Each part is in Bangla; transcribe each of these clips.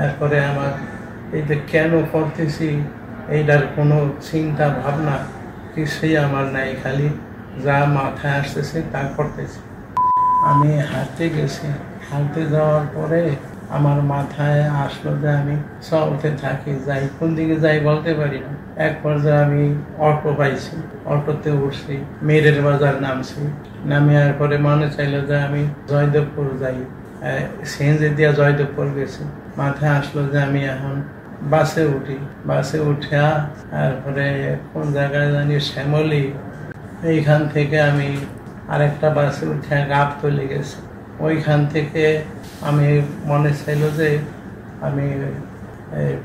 এরপরে আমার এই যে কেন করতেছি এইটার কোনো চিন্তা ভাবনা কিছুই আমার নাই, খালি যা মাথায় আসতেছে তা করতেছি। আমি হাঁটতে গেছি, হাঁটতে যাওয়ার পরে আমার মাথায় আসলো যে আমি চলতে থাকি, যাই কোন দিকে যাই বলতে পারি না। এক পর্যায়ে আমি অটো পাইছি, অটোতে উঠছি, মেরের বাজার নামছি। নামিয়ার পরে মনে চাইলো যে আমি জয়দেবপুর যাই, সিএনজি দিয়া জয়দেবপুর গেছি। মাথায় আসলো যে আমি এখন বাসে উঠি, বাসে উঠিয়া তারপরে কোন জায়গায় জানি শ্যামলী, এইখান থেকে আমি আরেকটা বাসে উঠে গাবতলী গেছি। ওইখান থেকে আমি মনে চাইল যে আমি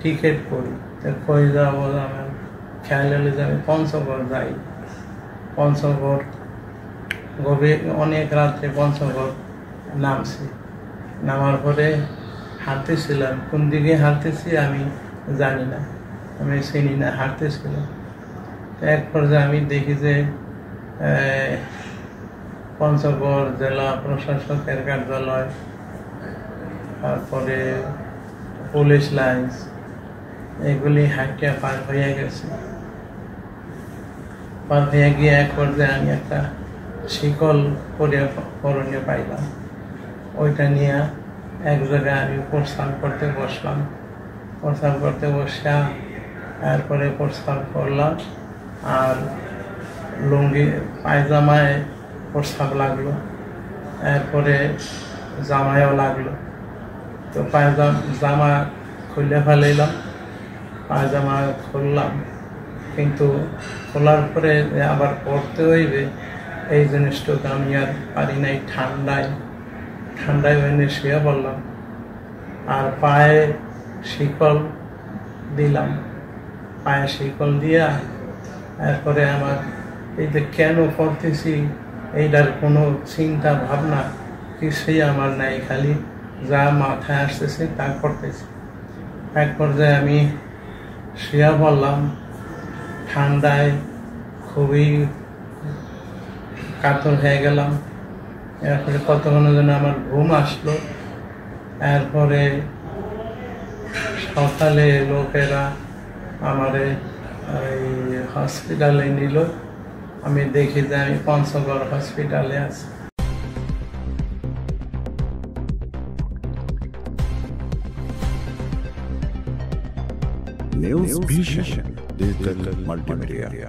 টিকিট করি, কই যাবো, আমার খেয়াল হলে যে আমি পঞ্চগড় যাই। পঞ্চগড় গভীর অনেক রাত্রে পঞ্চগড় নামছি। নামার পরে হাঁটতেছিলাম, কোন দিকে হাঁটতেছি আমি জানি না, আমি চিনি না, হাঁটতেছিলাম। এক পর্যায়ে আমি দেখি যে পঞ্চগড় জেলা প্রশাসকের কার্যালয়, তারপরে পুলিশ লাইন্স, এগুলি হাঁটিয়া পার হয়ে গেছে। পার হয়ে গিয়ে এক পর্যায়ে আমি একটা শিকল করণীয় পাইলাম, ওইটা নিয়ে এক জায়গায় আমি প্রস্থান করতে বসলাম। প্রস্থান করতে বসা তারপরে প্রস্থান করলাম, আর লুঙ্গি পায়জামায় প্রস্তাব লাগলো, এরপরে জামায়ও লাগলো। তো জামা খুলে ফেলাইলাম, পায়জামা খুললাম, কিন্তু খোলার পরে আবার পরতে হইবে এই জিনিসটুকু আমি আর পারি নাই। ঠান্ডায় ওইনে শুয়ে পড়লাম, আর পায়ে শিকল দিলাম। পায়ে শিকল দিয়া এরপরে আমার এই যে কেন করতেছি এইটার কোনো চিন্তা ভাবনা কিছুই আমার নাই, খালি যা মাথায় আসতেছে তা করতেছি। এক পর্যায়ে আমি শুয়ে পড়লাম, ঠান্ডায় খুবই কাতর হয়ে গেলাম। এরপরে কতক্ষণের জন্য আমার ঘুম আসলো। এরপরে সকালে লোকেরা আমারে এই হসপিটালে নিল। আমি দেখি যে আমি পঞ্চগড় হসপিটালে আছি। News Vision Digital Multimedia.